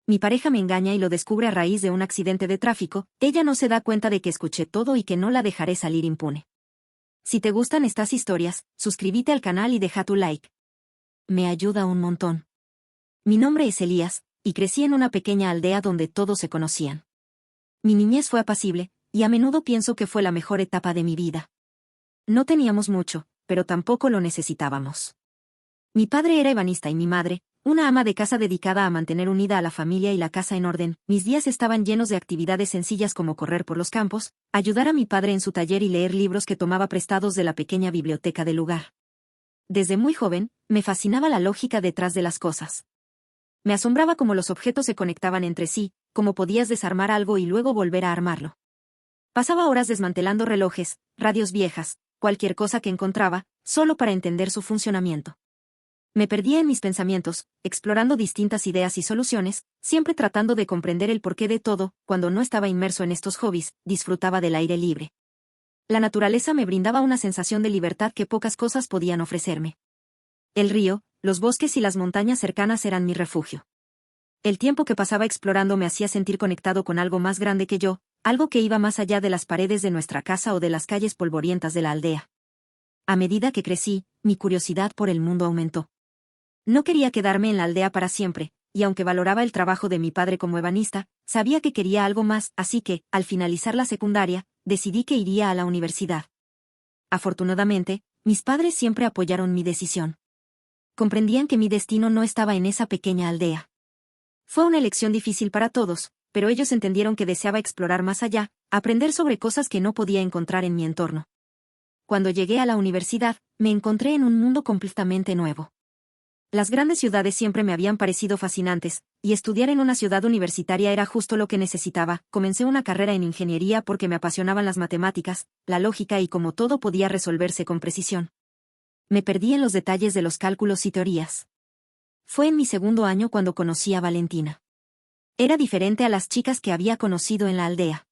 Mi pareja me engaña y lo descubre a raíz de un accidente de tráfico, ella no se da cuenta de que escuché todo y que no la dejaré salir impune. Si te gustan estas historias, suscríbete al canal y deja tu like. Me ayuda un montón. Mi nombre es Elías, y crecí en una pequeña aldea donde todos se conocían. Mi niñez fue apacible, y a menudo pienso que fue la mejor etapa de mi vida. No teníamos mucho, pero tampoco lo necesitábamos. Mi padre era ebanista y mi madre, una ama de casa dedicada a mantener unida a la familia y la casa en orden. Mis días estaban llenos de actividades sencillas como correr por los campos, ayudar a mi padre en su taller y leer libros que tomaba prestados de la pequeña biblioteca del lugar. Desde muy joven, me fascinaba la lógica detrás de las cosas. Me asombraba cómo los objetos se conectaban entre sí, cómo podías desarmar algo y luego volver a armarlo. Pasaba horas desmantelando relojes, radios viejas, cualquier cosa que encontraba, solo para entender su funcionamiento. Me perdía en mis pensamientos, explorando distintas ideas y soluciones, siempre tratando de comprender el porqué de todo. Cuando no estaba inmerso en estos hobbies, disfrutaba del aire libre. La naturaleza me brindaba una sensación de libertad que pocas cosas podían ofrecerme. El río, los bosques y las montañas cercanas eran mi refugio. El tiempo que pasaba explorando me hacía sentir conectado con algo más grande que yo, algo que iba más allá de las paredes de nuestra casa o de las calles polvorientas de la aldea. A medida que crecí, mi curiosidad por el mundo aumentó. No quería quedarme en la aldea para siempre, y aunque valoraba el trabajo de mi padre como ebanista, sabía que quería algo más, así que, al finalizar la secundaria, decidí que iría a la universidad. Afortunadamente, mis padres siempre apoyaron mi decisión. Comprendían que mi destino no estaba en esa pequeña aldea. Fue una elección difícil para todos, pero ellos entendieron que deseaba explorar más allá, aprender sobre cosas que no podía encontrar en mi entorno. Cuando llegué a la universidad, me encontré en un mundo completamente nuevo. Las grandes ciudades siempre me habían parecido fascinantes, y estudiar en una ciudad universitaria era justo lo que necesitaba. Comencé una carrera en ingeniería porque me apasionaban las matemáticas, la lógica y cómo todo podía resolverse con precisión. Me perdí en los detalles de los cálculos y teorías. Fue en mi segundo año cuando conocí a Valentina. Era diferente a las chicas que había conocido en la aldea.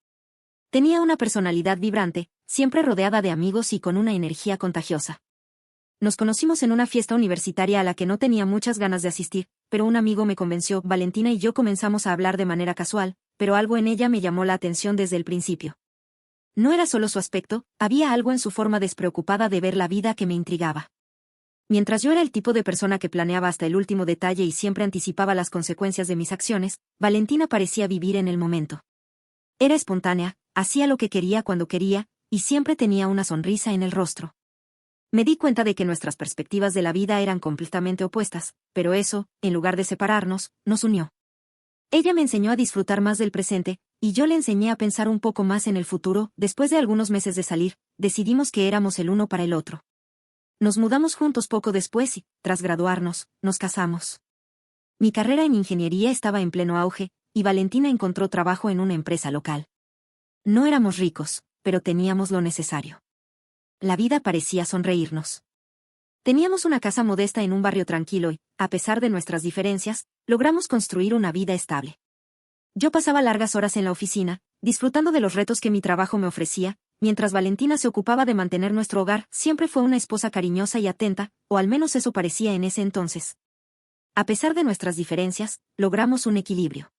Tenía una personalidad vibrante, siempre rodeada de amigos y con una energía contagiosa. Nos conocimos en una fiesta universitaria a la que no tenía muchas ganas de asistir, pero un amigo me convenció. Valentina y yo comenzamos a hablar de manera casual, pero algo en ella me llamó la atención desde el principio. No era solo su aspecto, había algo en su forma despreocupada de ver la vida que me intrigaba. Mientras yo era el tipo de persona que planeaba hasta el último detalle y siempre anticipaba las consecuencias de mis acciones, Valentina parecía vivir en el momento. Era espontánea, hacía lo que quería cuando quería, y siempre tenía una sonrisa en el rostro. Me di cuenta de que nuestras perspectivas de la vida eran completamente opuestas, pero eso, en lugar de separarnos, nos unió. Ella me enseñó a disfrutar más del presente, y yo le enseñé a pensar un poco más en el futuro. Después de algunos meses de salir, decidimos que éramos el uno para el otro. Nos mudamos juntos poco después y, tras graduarnos, nos casamos. Mi carrera en ingeniería estaba en pleno auge, y Valentina encontró trabajo en una empresa local. No éramos ricos, pero teníamos lo necesario. La vida parecía sonreírnos. Teníamos una casa modesta en un barrio tranquilo y, a pesar de nuestras diferencias, logramos construir una vida estable. Yo pasaba largas horas en la oficina, disfrutando de los retos que mi trabajo me ofrecía, mientras Valentina se ocupaba de mantener nuestro hogar. Siempre fue una esposa cariñosa y atenta, o al menos eso parecía en ese entonces. A pesar de nuestras diferencias, logramos un equilibrio.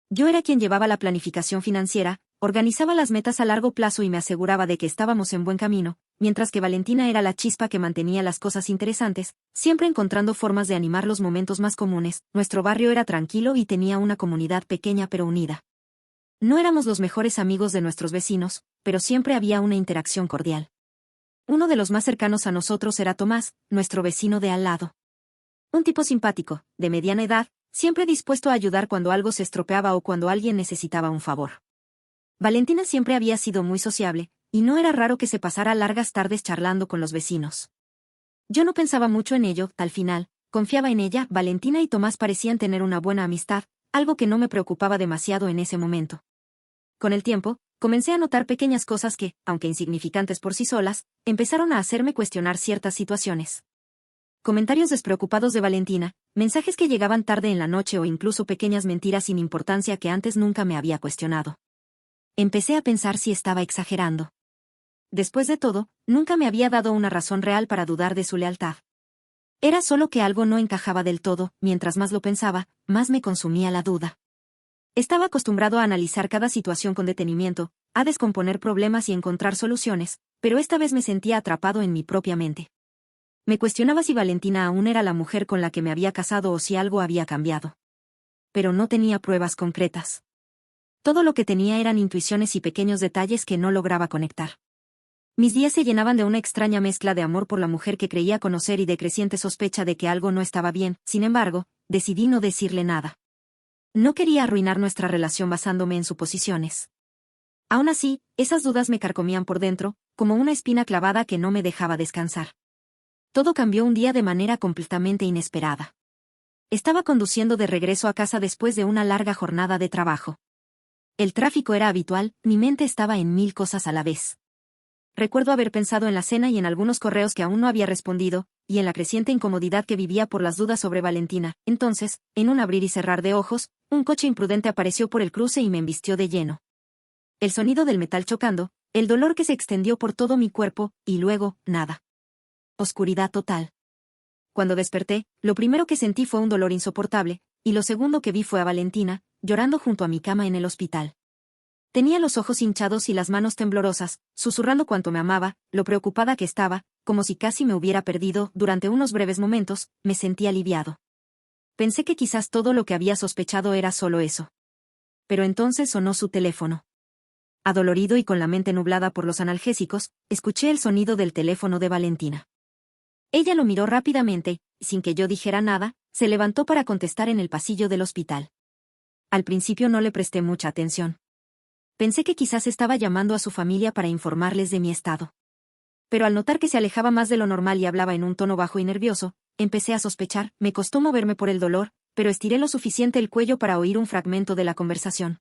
Yo era quien llevaba la planificación financiera, organizaba las metas a largo plazo y me aseguraba de que estábamos en buen camino, mientras que Valentina era la chispa que mantenía las cosas interesantes, siempre encontrando formas de animar los momentos más comunes. Nuestro barrio era tranquilo y tenía una comunidad pequeña pero unida. No éramos los mejores amigos de nuestros vecinos, pero siempre había una interacción cordial. Uno de los más cercanos a nosotros era Tomás, nuestro vecino de al lado. Un tipo simpático, de mediana edad, siempre dispuesto a ayudar cuando algo se estropeaba o cuando alguien necesitaba un favor. Valentina siempre había sido muy sociable, y no era raro que se pasara largas tardes charlando con los vecinos. Yo no pensaba mucho en ello. Al final, confiaba en ella. Valentina y Tomás parecían tener una buena amistad, algo que no me preocupaba demasiado en ese momento. Con el tiempo, comencé a notar pequeñas cosas que, aunque insignificantes por sí solas, empezaron a hacerme cuestionar ciertas situaciones. Comentarios despreocupados de Valentina, mensajes que llegaban tarde en la noche o incluso pequeñas mentiras sin importancia que antes nunca me había cuestionado. Empecé a pensar si estaba exagerando. Después de todo, nunca me había dado una razón real para dudar de su lealtad. Era solo que algo no encajaba del todo. Mientras más lo pensaba, más me consumía la duda. Estaba acostumbrado a analizar cada situación con detenimiento, a descomponer problemas y encontrar soluciones, pero esta vez me sentía atrapado en mi propia mente. Me cuestionaba si Valentina aún era la mujer con la que me había casado o si algo había cambiado. Pero no tenía pruebas concretas. Todo lo que tenía eran intuiciones y pequeños detalles que no lograba conectar. Mis días se llenaban de una extraña mezcla de amor por la mujer que creía conocer y de creciente sospecha de que algo no estaba bien. Sin embargo, decidí no decirle nada. No quería arruinar nuestra relación basándome en suposiciones. Aún así, esas dudas me carcomían por dentro, como una espina clavada que no me dejaba descansar. Todo cambió un día de manera completamente inesperada. Estaba conduciendo de regreso a casa después de una larga jornada de trabajo. El tráfico era habitual, mi mente estaba en mil cosas a la vez. Recuerdo haber pensado en la cena y en algunos correos que aún no había respondido, y en la creciente incomodidad que vivía por las dudas sobre Valentina. Entonces, en un abrir y cerrar de ojos, un coche imprudente apareció por el cruce y me embistió de lleno. El sonido del metal chocando, el dolor que se extendió por todo mi cuerpo, y luego, nada. Oscuridad total. Cuando desperté, lo primero que sentí fue un dolor insoportable, y lo segundo que vi fue a Valentina, llorando junto a mi cama en el hospital. Tenía los ojos hinchados y las manos temblorosas, susurrando cuánto me amaba, lo preocupada que estaba, como si casi me hubiera perdido. Durante unos breves momentos, me sentí aliviado. Pensé que quizás todo lo que había sospechado era solo eso. Pero entonces sonó su teléfono. Adolorido y con la mente nublada por los analgésicos, escuché el sonido del teléfono de Valentina. Ella lo miró rápidamente, y sin que yo dijera nada, se levantó para contestar en el pasillo del hospital. Al principio no le presté mucha atención. Pensé que quizás estaba llamando a su familia para informarles de mi estado. Pero al notar que se alejaba más de lo normal y hablaba en un tono bajo y nervioso, empecé a sospechar. Me costó moverme por el dolor, pero estiré lo suficiente el cuello para oír un fragmento de la conversación.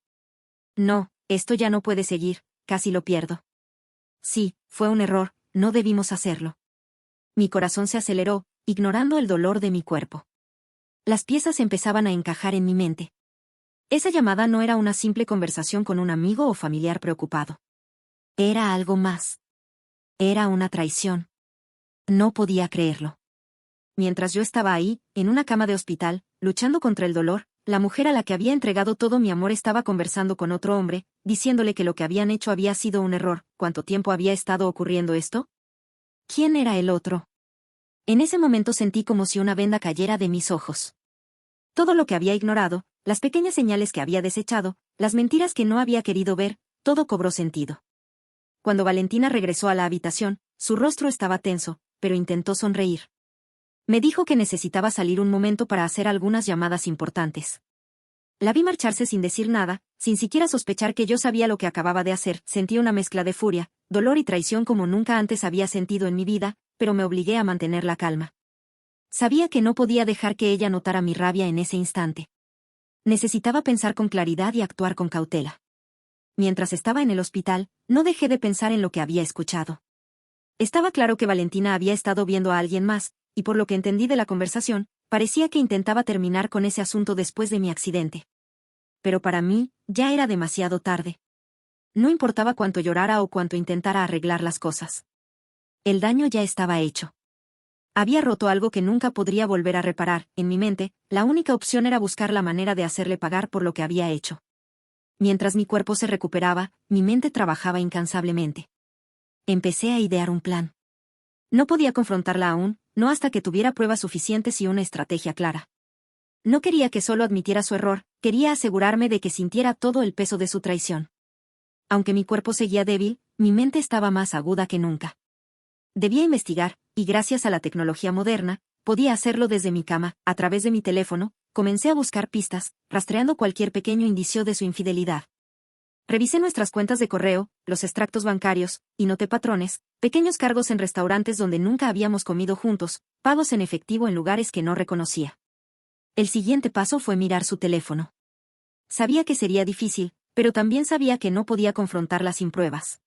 No, esto ya no puede seguir, casi lo pierdo. Sí, fue un error, no debimos hacerlo. Mi corazón se aceleró, ignorando el dolor de mi cuerpo. Las piezas empezaban a encajar en mi mente. Esa llamada no era una simple conversación con un amigo o familiar preocupado. Era algo más. Era una traición. No podía creerlo. Mientras yo estaba ahí, en una cama de hospital, luchando contra el dolor, la mujer a la que había entregado todo mi amor estaba conversando con otro hombre, diciéndole que lo que habían hecho había sido un error. ¿Cuánto tiempo había estado ocurriendo esto? ¿Quién era el otro? En ese momento sentí como si una venda cayera de mis ojos. Todo lo que había ignorado, las pequeñas señales que había desechado, las mentiras que no había querido ver, todo cobró sentido. Cuando Valentina regresó a la habitación, su rostro estaba tenso, pero intentó sonreír. Me dijo que necesitaba salir un momento para hacer algunas llamadas importantes. La vi marcharse sin decir nada, sin siquiera sospechar que yo sabía lo que acababa de hacer. Sentí una mezcla de furia, dolor y traición como nunca antes había sentido en mi vida, pero me obligué a mantener la calma. Sabía que no podía dejar que ella notara mi rabia en ese instante. Necesitaba pensar con claridad y actuar con cautela. Mientras estaba en el hospital, no dejé de pensar en lo que había escuchado. Estaba claro que Valentina había estado viendo a alguien más, y por lo que entendí de la conversación, parecía que intentaba terminar con ese asunto después de mi accidente. Pero para mí, ya era demasiado tarde. No importaba cuánto llorara o cuánto intentara arreglar las cosas. El daño ya estaba hecho. Había roto algo que nunca podría volver a reparar. En mi mente, la única opción era buscar la manera de hacerle pagar por lo que había hecho. Mientras mi cuerpo se recuperaba, mi mente trabajaba incansablemente. Empecé a idear un plan. No podía confrontarla aún, no hasta que tuviera pruebas suficientes y una estrategia clara. No quería que solo admitiera su error, quería asegurarme de que sintiera todo el peso de su traición. Aunque mi cuerpo seguía débil, mi mente estaba más aguda que nunca. Debía investigar, y gracias a la tecnología moderna, podía hacerlo desde mi cama. A través de mi teléfono, comencé a buscar pistas, rastreando cualquier pequeño indicio de su infidelidad. Revisé nuestras cuentas de correo, los extractos bancarios, y noté patrones, pequeños cargos en restaurantes donde nunca habíamos comido juntos, pagos en efectivo en lugares que no reconocía. El siguiente paso fue mirar su teléfono. Sabía que sería difícil, pero también sabía que no podía confrontarla sin pruebas.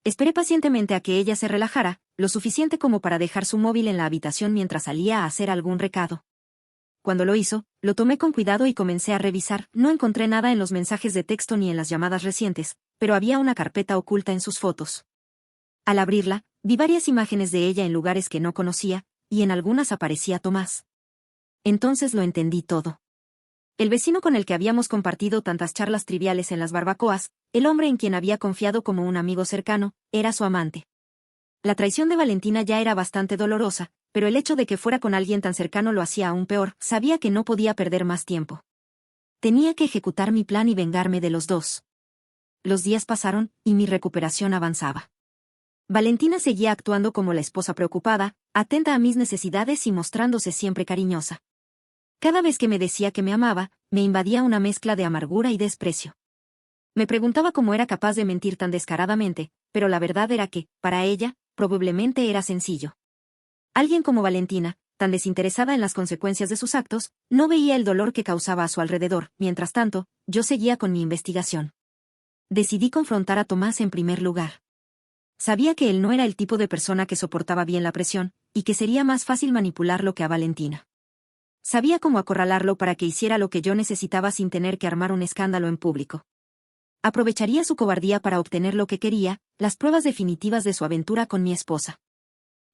Esperé pacientemente a que ella se relajara, lo suficiente como para dejar su móvil en la habitación mientras salía a hacer algún recado. Cuando lo hizo, lo tomé con cuidado y comencé a revisar. No encontré nada en los mensajes de texto ni en las llamadas recientes, pero había una carpeta oculta en sus fotos. Al abrirla, vi varias imágenes de ella en lugares que no conocía, y en algunas aparecía Tomás. Entonces lo entendí todo. El vecino con el que habíamos compartido tantas charlas triviales en las barbacoas, el hombre en quien había confiado como un amigo cercano, era su amante. La traición de Valentina ya era bastante dolorosa, pero el hecho de que fuera con alguien tan cercano lo hacía aún peor. Sabía que no podía perder más tiempo. Tenía que ejecutar mi plan y vengarme de los dos. Los días pasaron, y mi recuperación avanzaba. Valentina seguía actuando como la esposa preocupada, atenta a mis necesidades y mostrándose siempre cariñosa. Cada vez que me decía que me amaba, me invadía una mezcla de amargura y desprecio. Me preguntaba cómo era capaz de mentir tan descaradamente, pero la verdad era que, para ella, probablemente era sencillo. Alguien como Valentina, tan desinteresada en las consecuencias de sus actos, no veía el dolor que causaba a su alrededor. Mientras tanto, yo seguía con mi investigación. Decidí confrontar a Tomás en primer lugar. Sabía que él no era el tipo de persona que soportaba bien la presión, y que sería más fácil manipularlo que a Valentina. Sabía cómo acorralarlo para que hiciera lo que yo necesitaba sin tener que armar un escándalo en público. Aprovecharía su cobardía para obtener lo que quería, las pruebas definitivas de su aventura con mi esposa.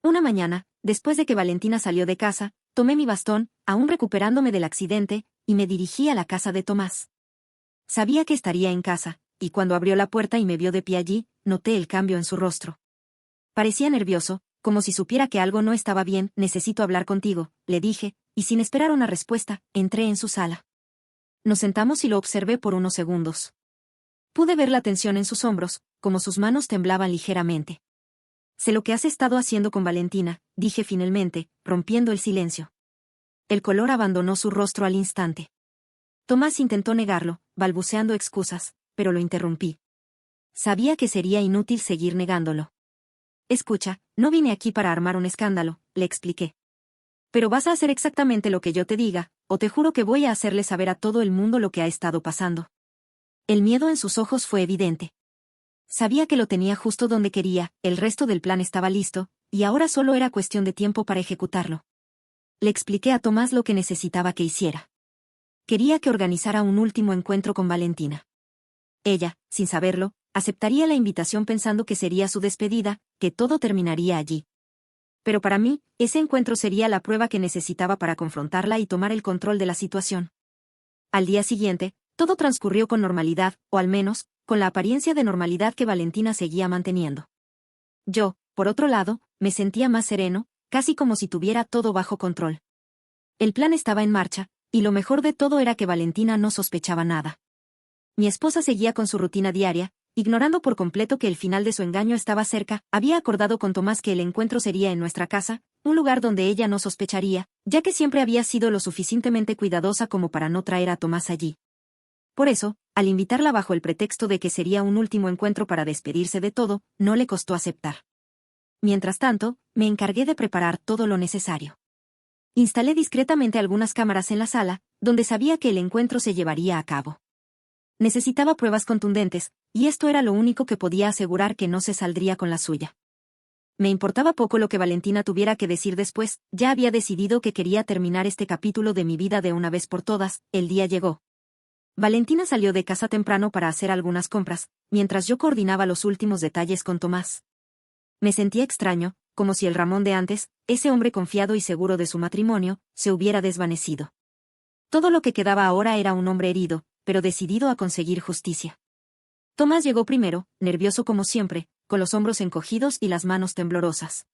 Una mañana, después de que Valentina salió de casa, tomé mi bastón, aún recuperándome del accidente, y me dirigí a la casa de Tomás. Sabía que estaría en casa, y cuando abrió la puerta y me vio de pie allí, noté el cambio en su rostro. Parecía nervioso, como si supiera que algo no estaba bien. Necesito hablar contigo, le dije, y sin esperar una respuesta, entré en su sala. Nos sentamos y lo observé por unos segundos. Pude ver la tensión en sus hombros, como sus manos temblaban ligeramente. Sé lo que has estado haciendo con Valentina, dije finalmente, rompiendo el silencio. El color abandonó su rostro al instante. Tomás intentó negarlo, balbuceando excusas, pero lo interrumpí. Sabía que sería inútil seguir negándolo. Escucha, no vine aquí para armar un escándalo, le expliqué. Pero vas a hacer exactamente lo que yo te diga, o te juro que voy a hacerle saber a todo el mundo lo que ha estado pasando. El miedo en sus ojos fue evidente. Sabía que lo tenía justo donde quería, el resto del plan estaba listo, y ahora solo era cuestión de tiempo para ejecutarlo. Le expliqué a Tomás lo que necesitaba que hiciera. Quería que organizara un último encuentro con Valentina. Ella, sin saberlo, aceptaría la invitación pensando que sería su despedida, que todo terminaría allí. Pero para mí, ese encuentro sería la prueba que necesitaba para confrontarla y tomar el control de la situación. Al día siguiente, todo transcurrió con normalidad, o al menos, con la apariencia de normalidad que Valentina seguía manteniendo. Yo, por otro lado, me sentía más sereno, casi como si tuviera todo bajo control. El plan estaba en marcha, y lo mejor de todo era que Valentina no sospechaba nada. Mi esposa seguía con su rutina diaria, ignorando por completo que el final de su engaño estaba cerca. Había acordado con Tomás que el encuentro sería en nuestra casa, un lugar donde ella no sospecharía, ya que siempre había sido lo suficientemente cuidadosa como para no traer a Tomás allí. Por eso, al invitarla bajo el pretexto de que sería un último encuentro para despedirse de todo, no le costó aceptar. Mientras tanto, me encargué de preparar todo lo necesario. Instalé discretamente algunas cámaras en la sala, donde sabía que el encuentro se llevaría a cabo. Necesitaba pruebas contundentes, y esto era lo único que podía asegurar que no se saldría con la suya. Me importaba poco lo que Valentina tuviera que decir después, ya había decidido que quería terminar este capítulo de mi vida de una vez por todas. El día llegó. Valentina salió de casa temprano para hacer algunas compras, mientras yo coordinaba los últimos detalles con Tomás. Me sentía extraño, como si el Ramón de antes, ese hombre confiado y seguro de su matrimonio, se hubiera desvanecido. Todo lo que quedaba ahora era un hombre herido, pero decidido a conseguir justicia. Tomás llegó primero, nervioso como siempre, con los hombros encogidos y las manos temblorosas.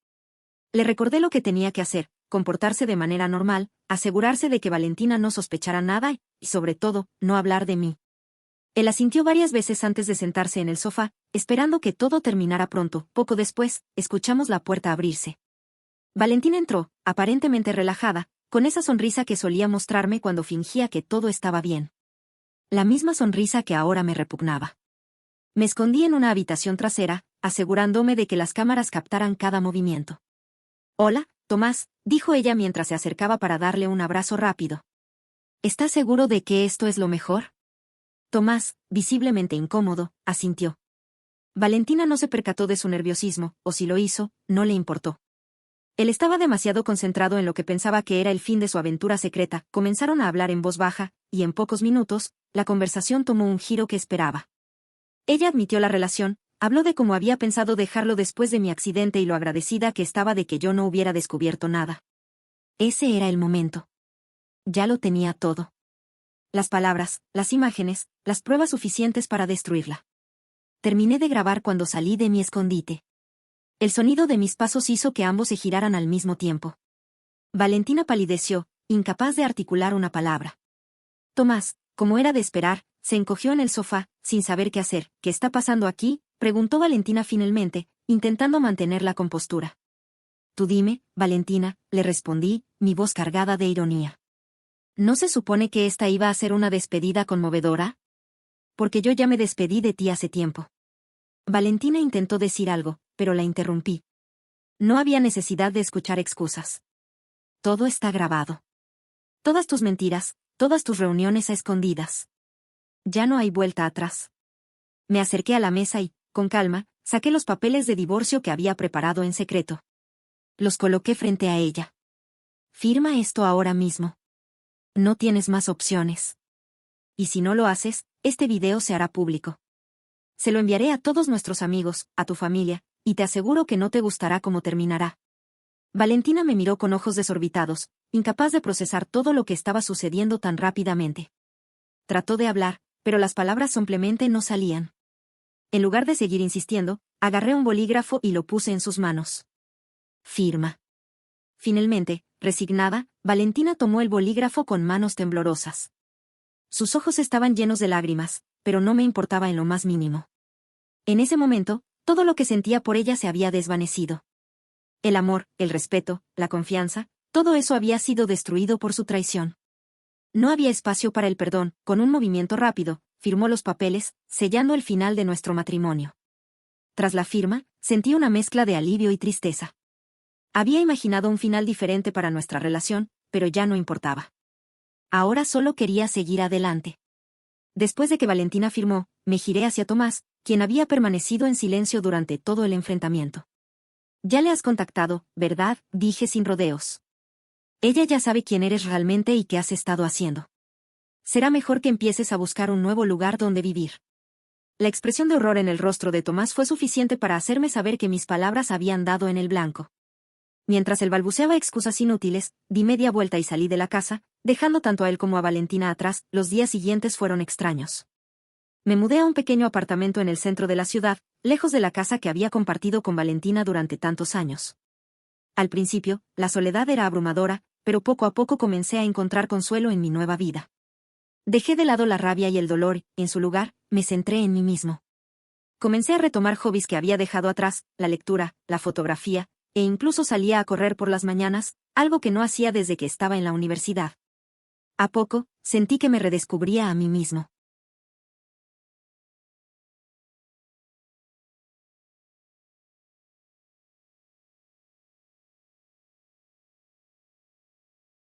Le recordé lo que tenía que hacer, comportarse de manera normal, asegurarse de que Valentina no sospechara nada y, sobre todo, no hablar de mí. Él asintió varias veces antes de sentarse en el sofá, esperando que todo terminara pronto. Poco después, escuchamos la puerta abrirse. Valentina entró, aparentemente relajada, con esa sonrisa que solía mostrarme cuando fingía que todo estaba bien. La misma sonrisa que ahora me repugnaba. Me escondí en una habitación trasera, asegurándome de que las cámaras captaran cada movimiento. «Hola, Tomás», dijo ella mientras se acercaba para darle un abrazo rápido. «¿Estás seguro de que esto es lo mejor?» Tomás, visiblemente incómodo, asintió. Valentina no se percató de su nerviosismo, o si lo hizo, no le importó. Él estaba demasiado concentrado en lo que pensaba que era el fin de su aventura secreta. Comenzaron a hablar en voz baja, y en pocos minutos, la conversación tomó un giro que esperaba. Ella admitió la relación, habló de cómo había pensado dejarlo después de mi accidente y lo agradecida que estaba de que yo no hubiera descubierto nada. Ese era el momento. Ya lo tenía todo. las palabras, las imágenes, las pruebas suficientes para destruirla. Terminé de grabar cuando salí de mi escondite. El sonido de mis pasos hizo que ambos se giraran al mismo tiempo. Valentina palideció, incapaz de articular una palabra. Tomás, como era de esperar, se encogió en el sofá, sin saber qué hacer. ¿Qué está pasando aquí?, preguntó Valentina finalmente, intentando mantener la compostura. Tú dime, Valentina, le respondí, mi voz cargada de ironía. ¿No se supone que esta iba a ser una despedida conmovedora? Porque yo ya me despedí de ti hace tiempo. Valentina intentó decir algo, pero la interrumpí. No había necesidad de escuchar excusas. Todo está grabado. Todas tus mentiras, todas tus reuniones a escondidas. Ya no hay vuelta atrás. Me acerqué a la mesa y, con calma, saqué los papeles de divorcio que había preparado en secreto. Los coloqué frente a ella. Firma esto ahora mismo. No tienes más opciones. Y si no lo haces, este video se hará público. Se lo enviaré a todos nuestros amigos, a tu familia, y te aseguro que no te gustará cómo terminará. Valentina me miró con ojos desorbitados, incapaz de procesar todo lo que estaba sucediendo tan rápidamente. Trató de hablar, pero las palabras simplemente no salían. En lugar de seguir insistiendo, agarré un bolígrafo y lo puse en sus manos. Firma. Finalmente, resignada, Valentina tomó el bolígrafo con manos temblorosas. Sus ojos estaban llenos de lágrimas, pero no me importaba en lo más mínimo. En ese momento, todo lo que sentía por ella se había desvanecido. El amor, el respeto, la confianza, todo eso había sido destruido por su traición. No había espacio para el perdón. Con un movimiento rápido, firmó los papeles, sellando el final de nuestro matrimonio. Tras la firma, sentí una mezcla de alivio y tristeza. Había imaginado un final diferente para nuestra relación, pero ya no importaba. Ahora solo quería seguir adelante. Después de que Valentina firmó, me giré hacia Tomás, quien había permanecido en silencio durante todo el enfrentamiento. Ya le has contactado, ¿verdad?, dije sin rodeos. Ella ya sabe quién eres realmente y qué has estado haciendo. Será mejor que empieces a buscar un nuevo lugar donde vivir. La expresión de horror en el rostro de Tomás fue suficiente para hacerme saber que mis palabras habían dado en el blanco. Mientras él balbuceaba excusas inútiles, di media vuelta y salí de la casa, dejando tanto a él como a Valentina atrás. Los días siguientes fueron extraños. Me mudé a un pequeño apartamento en el centro de la ciudad, lejos de la casa que había compartido con Valentina durante tantos años. Al principio, la soledad era abrumadora, pero poco a poco comencé a encontrar consuelo en mi nueva vida. Dejé de lado la rabia y el dolor, y, en su lugar, me centré en mí mismo. Comencé a retomar hobbies que había dejado atrás, la lectura, la fotografía, e incluso salía a correr por las mañanas, algo que no hacía desde que estaba en la universidad. A poco, sentí que me redescubría a mí mismo.